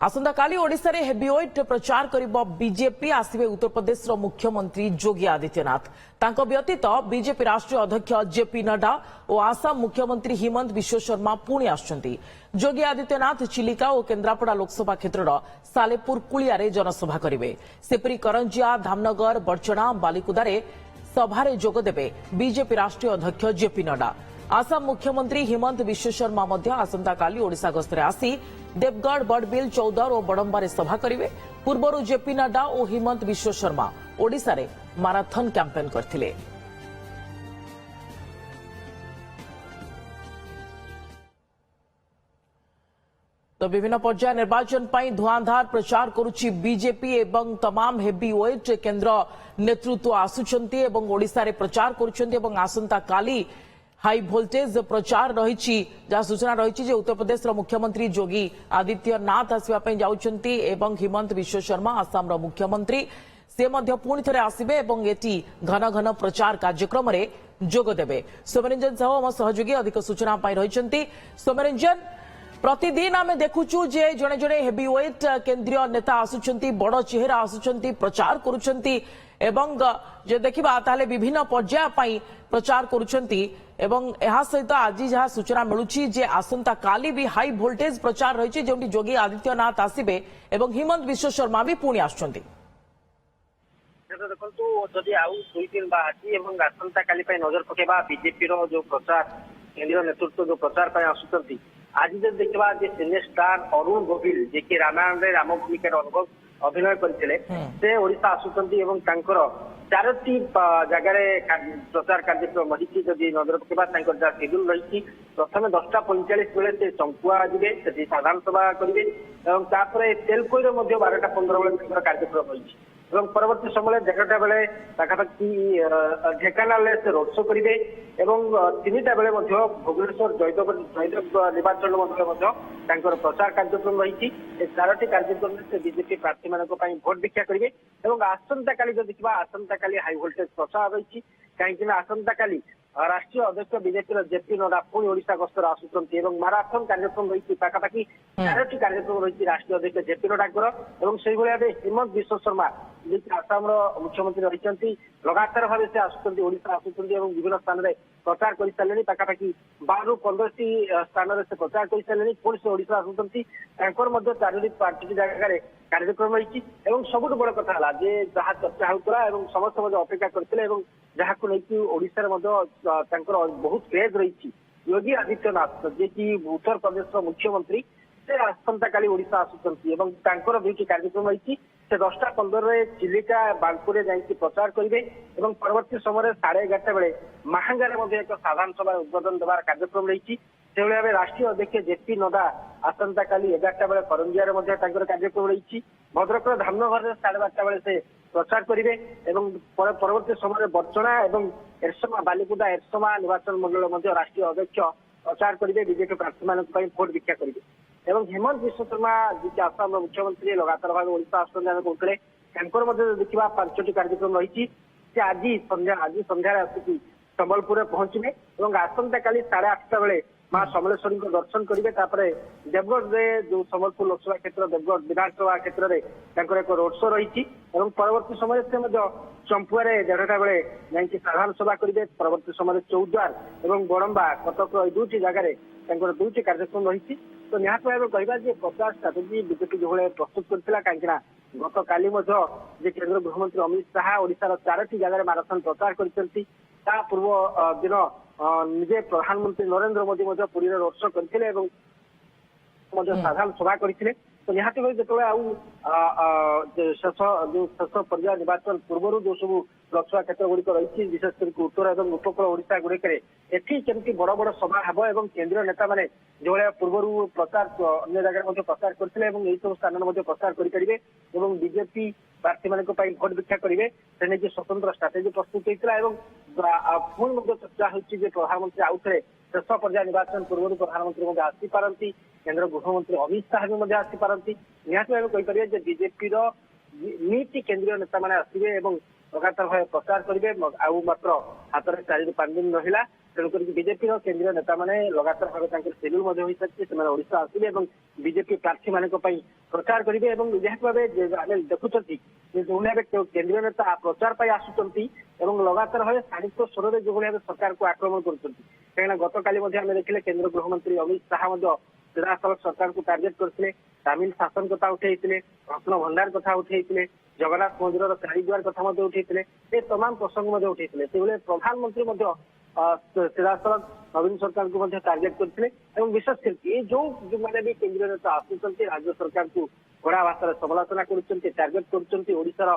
आसंता काली ओडिशा रे हेवीवेट प्रचार करिबो बीजेपी आसिबे उत्तर प्रदेश रो मुख्यमंत्री योगी आदित्यनाथ तांको व्यतीत बीजेपी राष्ट्रीय अध्यक्ष जेपी नड्डा और आसाम मुख्यमंत्री हिमंत विश्व शर्मा पुणी आछंती। योगी आदित्यनाथ चिलिका और केन्द्रापड़ा लोकसभा क्षेत्रर सालेपुर कुलिया रे जनसभा करिवे। सेपरी करंजिया धामनगर बड़चना बालिकुदारे सभारे जोग देबे बीजेपी राष्ट्रीय अध्यक्ष जेपी नड्डा। आसाम मुख्यमंत्री हिमंत विश्व शर्मा मध्य आसंता काली ओडिशा गस्तरे आसी देवगढ़ बड़बिल चौदर और बड़म्बारे सभा करिवे। पूर्वरु जेपी नड्डा और हिमंत विश्व शर्मा ओडिशा रे माराथन कैंपेन करथिले। तो विभिन्न पर्याय निर्वाचन पर धुआंधार प्रचार करुछि बीजेपी एवं तमाम हेवीवेट केंद्र नेतृत्व आसुछंती एवं ओडिशा रे प्रचार करुछंती एवं आसंता काली हाई भोल्टेज प्रचार रही जहाँ सूचना रही उत्तर प्रदेश मुख्यमंत्री योगी आदित्यनाथ आसवाई जाउछंती एवं हिमंत विश्व शर्मा आसाम मुख्यमंत्री से पुणी थे आसबे एटी घन घन प्रचार कार्यक्रम में जोगदेवे। सोमरंजन साहू आम सहयोगी अधिक सूचना रही। सोमरंजन, प्रतिदिन आम देखुचु जे जड़े जड़े हेवीवेट केंद्रीय नेता आसुचंती बड़ चेहरा आसुचंती प्रचार करुचंती एवं जे देखिबा ताले विभिन्न पर्याय पई प्रचार करुचंती एवं एहा सहित आज जहाँ सूचना मिलुची जे आसंता काली भी हाई वोल्टेज प्रचार रही जोटी योगी आदित्यनाथ आसबे एवं हिमंत विश्व शर्मा भी पुणी आछंती। देखु जदि आउ 2-3 बाजी और आसंता काली नजर पकेबा बीजेपी रो जो प्रचार केंद्रीय नेतृत्व जो प्रचार पर आसुचंती आज जब देखा सिने स्टार अरुण गोविल जे कि रामायण रे राम भूमिकार अभिनय करथिले से ओडिशा आसुचंती एवं तांकर चारोटी जगार प्रचार कार्यक्रम रही जदि नजर पकेबा तांकर जहाँ शेड्यूल रही प्रथम 10:45 बेले से चंपुआ जिबे सेठी साधारण सभा करिवे एवं तापरे तेलकोईर मध्य 12:15 बेले कार्यक्रम रही एवं परवर्ती समय 11टा बेले पाखापाखि ढेकानाल से रोड शो करेंगे एवं 3टा बेले भुवनेश्वर जयदेव निर्वाचन प्रचार कार्यक्रम रही 4टी कार्यक्रम से बीजेपी प्रार्थी मान भोट भिक्षा करेंगे और आसंता काली जो देखा आसंता काली हाई वोल्टेज प्रचार रही कहीं आसंता काली राष्ट्रीय अध्यक्ष बीजेपी जेपी नड्डा पुणी ओडिशा गस्तर आसुचंती एवं माराथन कार्यक्रम रही पाखापाखि 4टी कार्यक्रम रही राष्ट्रीय अध्यक्ष जेपी नड्डा और से भाव हिमंत विश्व शर्मा जी आसाम मुख्यमंत्री रही लगातार भाव से आसुचंती ओडिशा आसुचंती एवं विभिन्न स्थान में प्रचार कर सारे पाखापाखि 12-15टी स्थान में से प्रचार कर सारे पुणी से ओडिशा आसुचंती 4टी जगह कार्यक्रम रही सबुठ बड़ कथा जहाँ चर्चा होता समस्त अपेक्षा करते जहाँ को लेकिन ओडिशा बहुत क्रेज रही योगी आदित्यनाथ जे कि उत्तर प्रदेश मुख्यमंत्री से आसंता काली ओडिशा आसुचंती एवं तांकर 2टी कार्यक्रम रही से 10:15 चिलिका बांकुरे जाइए प्रचार करेंगे और परवर्ती समय 11:30 बेले महांगारे एक साधारण सभा उद्बोधन देवार कार्यक्रम रही से भाव राष्ट्रीय अध्यक्ष जेपी नड्डा आसंता काली 11टा बेले करंजिया कार्यक्रम रही भद्रक धामनगर 12:30 बेले से प्रचार करेंगे और परवर्ती समय बड़चना और एरसमा बालिकुदा एरसमा निर्वाचन मंडल राष्ट्रीय अध्यक्ष प्रचार करेंगे बीजेपी प्रार्थी मान भोट भिक्षा करेंगे एवं हिमंत विश्व शर्मा जी आसाम मुख्यमंत्री लगातार भाव ओडिशा आसुते देखा 5टी कार्यक्रम रही आज संध्यार आसिक संबलपुर पहुंचे और आसंता काली 8:30 बेले मां समलेश्वरी दर्शन करेंगे देवगढ़ जो संबलपुर लोकसभा क्षेत्र देवगढ़ विधानसभा क्षेत्र में एक रोड शो रही और परवर्ती समय से चंपुआर 1:30 बेले जाइए साधारण सभा करेंगे परवर्ती समय चौद्वार और बड़म्बा कटक 2टी जगह 2टी कार्यक्रम रही तो निहत भाव कहवा प्रचार स्ट्राटेजी बीजेपी जो भाई प्रस्तुत करता कहीं गत काली केंद्र गृहमंत्री अमित शाह ओडिशार 4टी जगह माराथन प्रचार करते पूर्व दिन निजे प्रधानमंत्री नरेंद्र मोदी पुरी रोड शो करते साधारण सभा करते तो निहत भाई जो शेष पर्याय निर्वाचन पूर्व जो सब लोकसभा क्षेत्र गुड़िक रही विशेषकर उत्तर और उपकूल ओडिशा गुड़िक केमती बड़ बड़ सभा हम और केंद्रीय नेता मैंने जो भाई पूर्व प्रचार अन्य जगह प्रचार करते सब स्थान में प्रचार करेंगे और बीजेपी प्रार्थी मान भोट भिक्षा करेंगे से स्वतंत्र स्ट्राटेजी प्रस्तुत होता पुणी चर्चा होती प्रधानमंत्री आउ थे शेष पर्याय निर्वाचन पूर्व प्रधानमंत्री आसीपारती केंद्र गृहमंत्री अमित शाह भी आसीपारती निहत भाव कहीपर बीजेपी नीति केंद्रीय नेता मैंने आसवे लगातार भाव प्रचार करेंगे आउ मात्र हाथ में 4-5 दिन रहा ତେଣୁକରି ବିଜେପିର କେନ୍ଦ୍ରୀୟ ନେତାମାନେ ଲଗାତାର ଭାବେ ତାଙ୍କର ସେଡ୍ୟୁଲ ମଧ୍ୟ ହୋଇସାରିଛି। ସେମାନେ ଓଡ଼ିଶା ଆସିବେ ଏବଂ ବିଜେପି ପ୍ରାର୍ଥୀମାନଙ୍କ ପାଇଁ ପ୍ରଚାର କରିବେ ଏବଂ ନିହାତି ଭାବେ ଆମେ ଦେଖୁଛନ୍ତି ଯେ ଯେଉଁଭଳି ଭାବେ କେନ୍ଦ୍ରୀୟ ନେତା ପ୍ରଚାର ପାଇଁ ଆସୁଛନ୍ତି ଏବଂ ଲଗାତାର ଭାବେ ଶାଣିତ ସ୍ୱରରେ ଯେଉଁଭଳି ଭାବେ ସରକାରକୁ ଆକ୍ରମଣ କରୁଛନ୍ତି। କାହିଁକିନା ଗତକାଲି ମଧ୍ୟ ଆମେ ଦେଖିଲେ କେନ୍ଦ୍ର ଗୃହମନ୍ତ୍ରୀ ଅମିତ ଶାହା ମଧ୍ୟ ସିଧାସଳଖ ସରକାରକୁ ଟାର୍ଗେଟ କରିଥିଲେ। ତାମିଲ ଶାସନ କଥା ଉଠେଇଥିଲେ, ରତ୍ନ ଭଣ୍ଡାର କଥା ଉଠେଇଥିଲେ, ଜଗନ୍ନାଥ ମନ୍ଦିରର ଚାରିଦୁଆର କଥା ମଧ୍ୟ ଉଠେଇଥିଲେ। ଏ ତମାମ ପ୍ରସଙ୍ଗ ମଧ୍ୟ ଉଠେଇଥିଲେ। ସେଭଳି ପ୍ରଧାନମନ୍ତ୍ରୀ ମଧ୍ୟ ସିଧାସଳଖ ନବୀନ ସରକାରଙ୍କୁ ମଧ୍ୟ ଟାର୍ଗେଟ କରିଥିଲେ ଏବଂ ବିଶେଷ କରି ଏ ଯୋଉମାନେ ବି କେନ୍ଦ୍ରୀୟ ନେତା ଆସୁଛନ୍ତି ରାଜ୍ୟ ସରକାରକୁ କଡ଼ା ଭାଷାରେ ସମାଲୋଚନା କରୁଛନ୍ତି, ଟାର୍ଗେଟ କରୁଛନ୍ତି, ଓଡ଼ିଶାର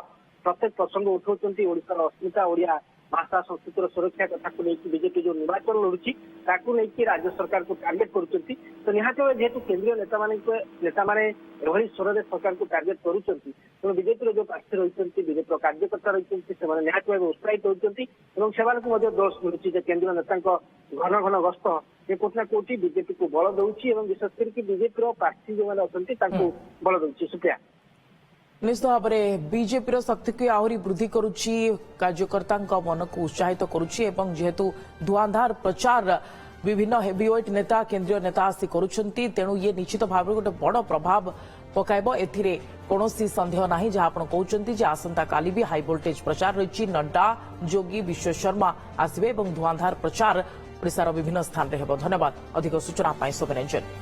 ପ୍ରତ୍ୟେକ ପ୍ରସଙ୍ଗ ଉଠାଉଛନ୍ତି, ଓଡ଼ିଶାର ଅସ୍ମିତା, ଓଡ଼ିଆ ଭାଷା ସଂସ୍କୃତିର ସୁରକ୍ଷା କଥାକୁ ନେଇକି ବିଜେପି ଯୋଉ ନିର୍ବାଚନ ଲଢୁଛି ତାକୁ ନେଇକି ରାଜ୍ୟ ସରକାରକୁ ଟାର୍ଗେଟ କରୁଛନ୍ତି। ତ ନିହାତି ଭାବେ ଯେହେତୁ କେନ୍ଦ୍ରୀୟ ନେତାମାନେ ଏଭଳି ସ୍ୱରରେ ସରକାରକୁ ଟାର୍ଗେଟ କରୁଛନ୍ତି, ତେଣୁ ବିଜେପିର ଯୋଉ ପ୍ରାର୍ଥୀ ରହିଛନ୍ତି, ବିଜେପିର କାର୍ଯ୍ୟକର୍ତ୍ତା ରହିଛନ୍ତି, ସେମାନେ ନିହାତି ଭାବେ ଉତ୍ସାହିତ ହେଉଛନ୍ତି ଏବଂ ସେମାନଙ୍କୁ ମଧ୍ୟ ଦୋଷ ମିଳୁଛି ଯେ କେନ୍ଦ୍ରୀୟ ନେତାଙ୍କ ଘନ ଘନ ଗସ୍ତ ଯେ କୋଉଠି ନା କୋଉଠି ବିଜେପିକୁ ବଳ ଦଉଛି ଏବଂ ବିଶେଷ କରିକି ବିଜେପିର ପ୍ରାର୍ଥୀ ଯେଉଁମାନେ ଅଛନ୍ତି ତାଙ୍କୁ ବଳ ଦଉଛି। ସୁପ୍ରିୟା, ନିଶ୍ଚିତ ଭାବରେ ବିଜେପିର ଶକ୍ତିକୁ ଆହୁରି ବୃଦ୍ଧି କରୁଛି, କାର୍ଯ୍ୟକର୍ତ୍ତାଙ୍କ ମନକୁ ଉତ୍ସାହିତ କରୁଛି ଏବଂ ଯେହେତୁ ଧୂଆଁଧାର ପ୍ରଚାର ବିଭିନ୍ନ ହେଭିୱେଟ୍ ନେତା କେନ୍ଦ୍ରୀୟ ନେତା ଆସି କରୁଛନ୍ତି, ତେଣୁ ଇଏ ନିଶ୍ଚିତ ଭାବରେ ଗୋଟେ ବଡ଼ ପ୍ରଭାବ ପକାଇବ। ଏଥିରେ କୌଣସି ସନ୍ଦେହ ନାହିଁ। ଯାହା ଆପଣ କହୁଛନ୍ତି ଯେ ଆସନ୍ତାକାଲି ବି ହାଇ ଭୋଲ୍ଟେଜ ପ୍ରଚାର ରହିଛି। ନଡ୍ଡା, ଯୋଗୀ, ବିଶ୍ୱ ଶର୍ମା ଆସିବେ ଏବଂ ଧୂଆଁଧାର ପ୍ରଚାର ଓଡ଼ିଶାର ବିଭିନ୍ନ ସ୍ଥାନରେ ହେବ। ଧନ୍ୟବାଦ ଅଧିକ ସୂଚନା ପାଇଁ ସୋମେନ୍।